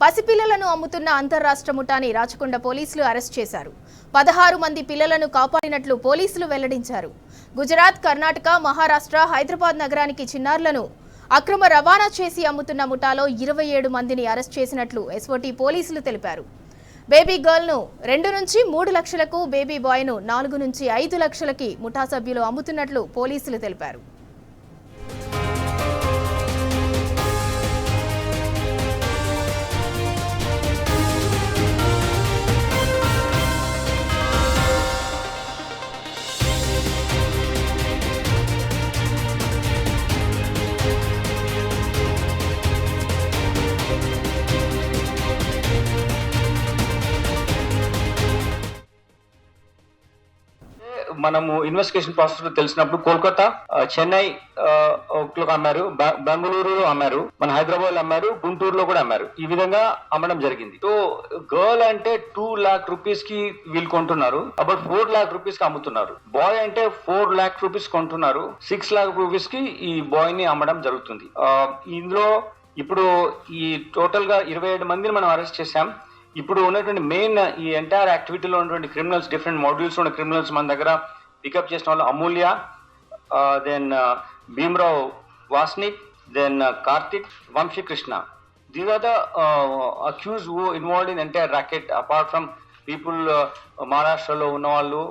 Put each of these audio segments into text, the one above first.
పసిపిల్లలను అమ్ముతున్న అంతర్రాష్ట్ర ముఠాని రాచకొండ పోలీసులు అరెస్ట్ చేశారు. 16 మంది పిల్లలను కాపాడినట్లు పోలీసులు వెల్లడించారు. గుజరాత్, కర్ణాటక, మహారాష్ట్ర, హైదరాబాద్ నగరానికి చిన్నారులను అక్రమ రవాణా చేసి అమ్ముతున్న ముఠాలో 27 మందిని అరెస్ట్ చేసినట్లు ఎస్ఓటీ పోలీసులు తెలిపారు. బేబీ గర్ల్ ను 2 నుంచి 3 లక్షలకు, బేబీ బాయ్ ను 4 నుంచి 5 లక్షలకి ముఠా సభ్యులు అమ్ముతున్నట్లు పోలీసులు తెలిపారు. మనము ఇన్వెస్టిగేషన్ ప్రాసెస్ లో తెలిసినప్పుడు కోల్కతా, చెన్నై లో అమ్మారు, బెంగళూరులో అమ్మారు, మన హైదరాబాద్ లో అమ్మారు, గుంటూరులో కూడా అమ్మారు. ఈ విధంగా అమ్మడం జరిగింది. సో గర్ల్ అంటే 2 lakh రూపీస్ కి వీళ్ళు కొంటున్నారు, అబౌట్ 4 lakh రూపీస్ కి అమ్ముతున్నారు. బాయ్ అంటే 4 lakh రూపీస్ కొంటున్నారు, 6 lakh రూపీస్ కి ఈ బాయ్ ని అమ్మడం జరుగుతుంది. ఇందులో ఇప్పుడు ఈ టోటల్ గా 27 మందిని మనం అరెస్ట్ చేశాం. ఇప్పుడు ఉన్నటువంటి మెయిన్ ఈ ఎంటైర్ యాక్టివిటీలో ఉన్నటువంటి క్రిమినల్స్, డిఫరెంట్ మాడ్యూల్స్ ఉన్న క్రిమినల్స్ మన దగ్గర పికప్ చేసిన వాళ్ళు అమూల్య, then Bhimarao Wasnik, then Karthik, Vamsikrishna. These are the accused who involved in entire racket. Apart from people మహారాష్ట్రలో ఉన్న వాళ్ళు,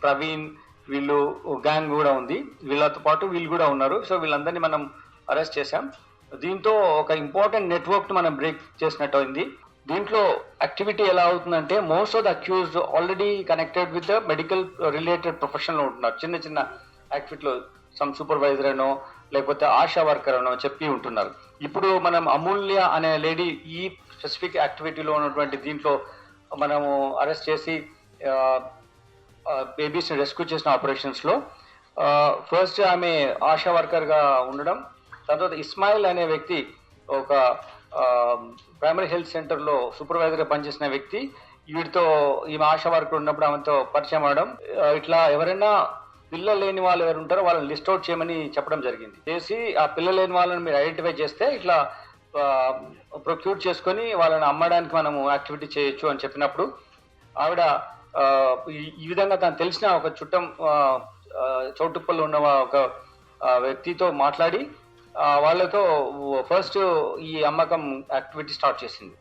ప్రవీణ్, వీళ్ళు గ్యాంగ్ కూడా ఉంది, వీళ్ళతో పాటు వీళ్ళు కూడా ఉన్నారు. సో వీళ్ళందరినీ మనం అరెస్ట్ చేశాం. దీంతో ఒక ఇంపార్టెంట్ నెట్వర్క్ మనం బ్రేక్ చేసినట్టు అయింది. దీంట్లో యాక్టివిటీ ఎలా అవుతుందంటే, most of the accused already connected with the medical related profession లో ఉంటున్నారు. చిన్న చిన్న యాక్టివిటీలో సమ్ సూపర్వైజర్ అనో లేకపోతే ఆశా వర్కర్ అనో చెప్పి ఉంటున్నారు. ఇప్పుడు మనం అమూల్య అనే లేడీ ఈ స్పెసిఫిక్ యాక్టివిటీలో ఉన్నటువంటి దీంట్లో మనము అరెస్ట్ చేసి బేబీస్ ని రెస్క్యూ చేసిన ఆపరేషన్స్ లో ఫస్ట్ ఆమె ఆశా వర్కర్ గా ఉండడం, దాని తర్వాత ఇస్మాయిల్ అనే వ్యక్తి ఒక ప్రైమరీ హెల్త్ సెంటర్ లో సూపర్వైజర్ గా పనిచేసిన వ్యక్తి, వీటితో ఈమె ఆశా వర్కర్ ఉన్నప్పుడు ఆమెతో పరిచయం అవడం, ఇట్లా ఎవరైనా పిల్లలు లేని వాళ్ళు ఎవరు ఉంటారో వాళ్ళని లిస్ట్ అవుట్ చేయమని చెప్పడం జరిగింది. చేసి ఆ పిల్లలు లేని వాళ్ళని మీరు ఐడెంటిఫై చేస్తే ఇట్లా ప్రొక్యూర్ చేసుకొని వాళ్ళని అమ్మడానికి మనము యాక్టివిటీ చేయొచ్చు అని చెప్పినప్పుడు ఆవిడ ఈ విధంగా తను తెలిసిన ఒక చుట్టం చౌటుప్పల్లో ఉన్న ఒక వ్యక్తితో మాట్లాడి వాళ్ళతో ఫస్ట్ ఈ అమ్మకం యాక్టివిటీ స్టార్ట్ చేసింది.